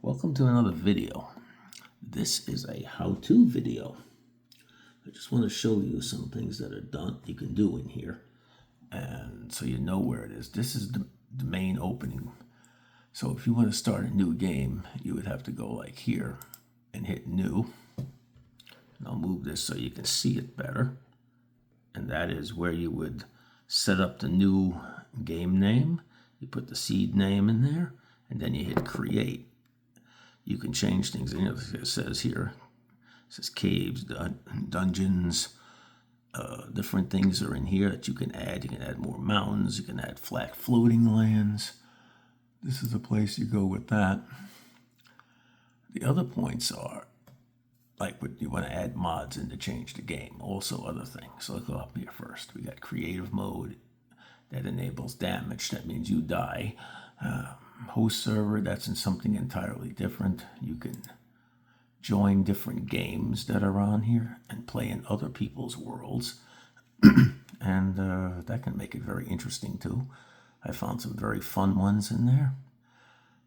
Welcome to another video. This is a how-to video. I just want to show you some things that are done you can do in here, and so you know where it is. This is the main opening. So if you want to start a new game, you would have to go like here and hit new. And I'll move this so you can see it better. And that is where you would set up the new game name. You put the seed name in there, and then you hit create. You can change things. And it says here, it says caves, dungeons, different things are in here that you can add. You can add more mountains. You can add flat floating lands. This is the place you go with that. The other points are, like what you want to add mods in to change the game. Also other things. So let's go up here first. We got creative mode that enables damage. That means you die. Host server, that's in something entirely different. You can join different games that are on here and play in other people's worlds. And that can make it very interesting too. I found some very fun ones in there.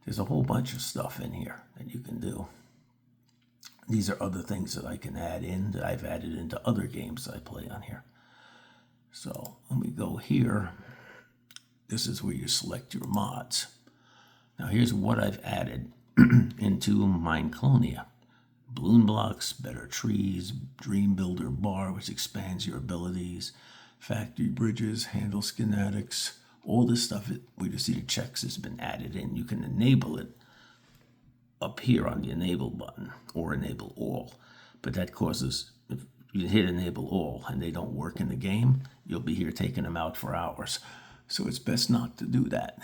There's a whole bunch of stuff in here that you can do. These are other things that I can add in that I've added into other games I play on here. So when we go here, this is where you select your mods. Now here's what I've added into Mineclonia. Balloon blocks, better trees, dream builder bar, which expands your abilities, factory bridges, handle schematics, all this stuff where you see the checks has been added in. You can enable it up here on the enable button or enable all. But that causes, if you hit enable all and they don't work in the game, you'll be here taking them out for hours. So it's best not to do that.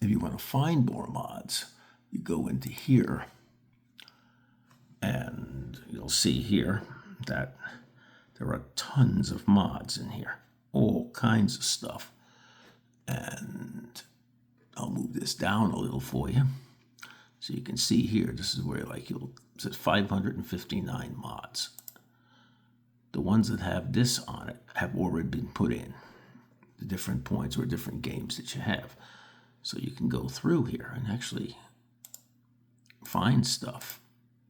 If you want to find more mods, you go into here and you'll see here that there are tons of mods in here, all kinds of stuff. And I'll move this down a little for you. So you can see here, this is where it says 559 mods. The ones that have this on it have already been put in. The different points or different games that you have. So you can go through here and actually find stuff.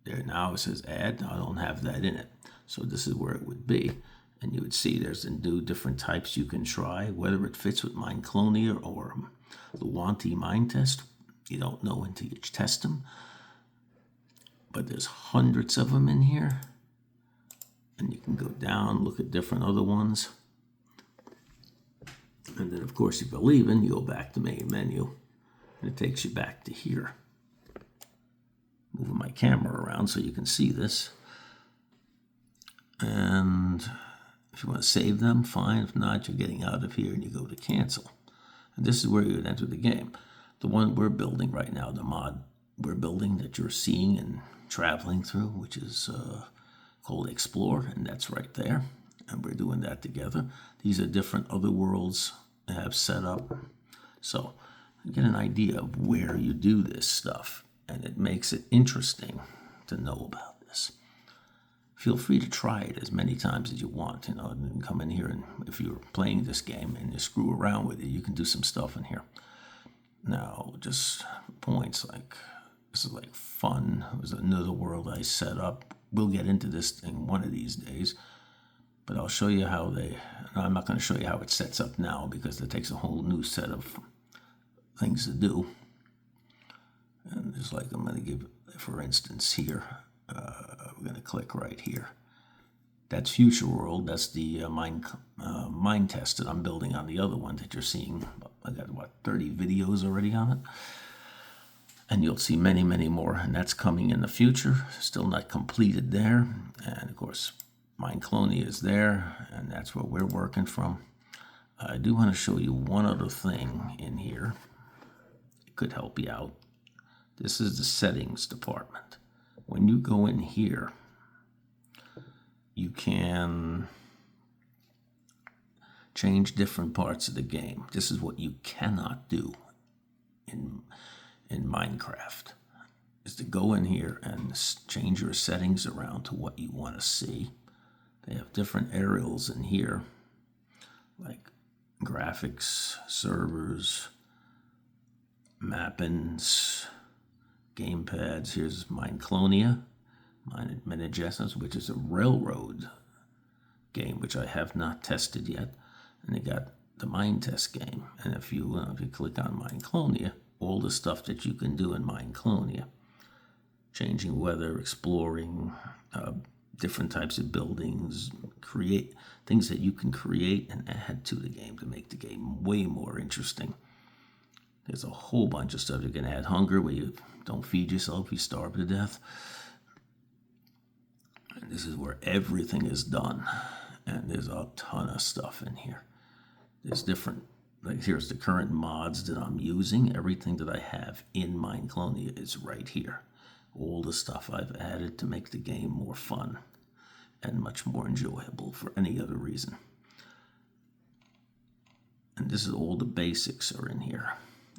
There now it says add. Now I don't have that in it. So this is where it would be. And you would see there's the new different types you can try, whether it fits with Mineclonia or the Wanty Mind Test. You don't know until you test them. But there's hundreds of them in here. And you can go down, look at different other ones. And then, of course, if you're leaving, you go back to main menu. And it takes you back to here. Moving my camera around so you can see this. And if you want to save them, fine. If not, you're getting out of here and you go to cancel. And this is where you would enter the game. The one we're building right now, the mod we're building that you're seeing and traveling through, which is called Explore, and that's right there. And we're doing that together. These are different other worlds I have set up. So you get an idea of where you do this stuff, and it makes it interesting to know about this. Feel free to try it as many times as you want, and come in here, and if you're playing this game and you screw around with it, you can do some stuff in here. Now, just points like, this is like fun. It was another world I set up. We'll get into this thing one of these days. But I'll show you how I'm not going to show you how it sets up now because it takes a whole new set of things to do. And just like I'm going to give, for instance, here, we're going to click right here. That's Future World. That's the mind test that I'm building on the other one that you're seeing. I got, 30 videos already on it. And you'll see many, many more. And that's coming in the future. Still not completed there. And, of course, Mineclonia is there, and that's where we're working from. I do want to show you one other thing in here. It could help you out. This is the settings department. When you go in here, you can change different parts of the game. This is what you cannot do in Minecraft, is to go in here and change your settings around to what you want to see. They have different aerials in here, like graphics, servers, mappings, game pads. Here's Mineclonia, Mineclonia, which is a railroad game, which I have not tested yet. And they got the Mine Test game. And if you click on Mineclonia, all the stuff that you can do in Mineclonia, changing weather, exploring, different types of buildings, create things that you can create and add to the game to make the game way more interesting. There's a whole bunch of stuff. You can add hunger where you don't feed yourself, you starve to death. And this is where everything is done. And there's a ton of stuff in here. There's different, like here's the current mods that I'm using. Everything that I have in Mineclonia is right here. All the stuff I've added to make the game more fun and much more enjoyable for any other reason. And this is all the basics are in here.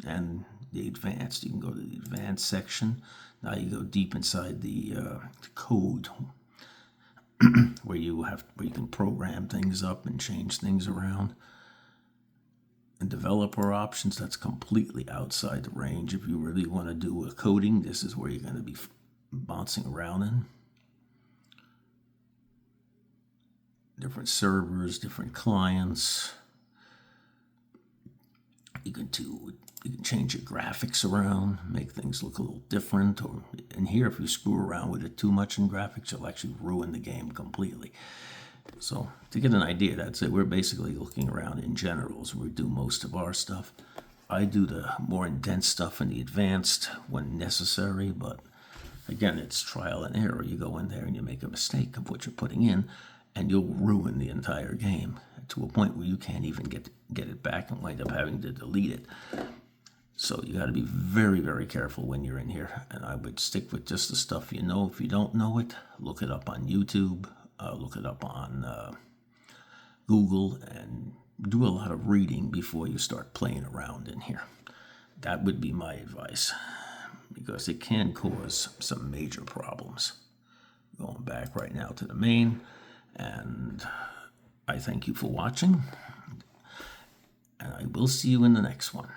And the advanced, you can go to the advanced section. Now you go deep inside the code where you can program things up and change things around. And developer options, that's completely outside the range. If you really want to do a coding, this is where you're going to be bouncing around in. Different servers, different clients. You can change your graphics around, make things look a little different. Or in here, if you screw around with it too much in graphics, you'll actually ruin the game completely. So to get an idea, that's it. We're basically looking around in generals. We do most of our stuff. I do the more intense stuff in the advanced when necessary, but again, it's trial and error. You go in there and you make a mistake of what you're putting in, and you'll ruin the entire game to a point where you can't even get it back and wind up having to delete it. So you got to be very, very careful when you're in here. And I would stick with just the stuff you know. If you don't know it, look it up on YouTube. Look it up on Google, and do a lot of reading before you start playing around in here. That would be my advice, because it can cause some major problems. Going back right now to the main, and I thank you for watching, and I will see you in the next one.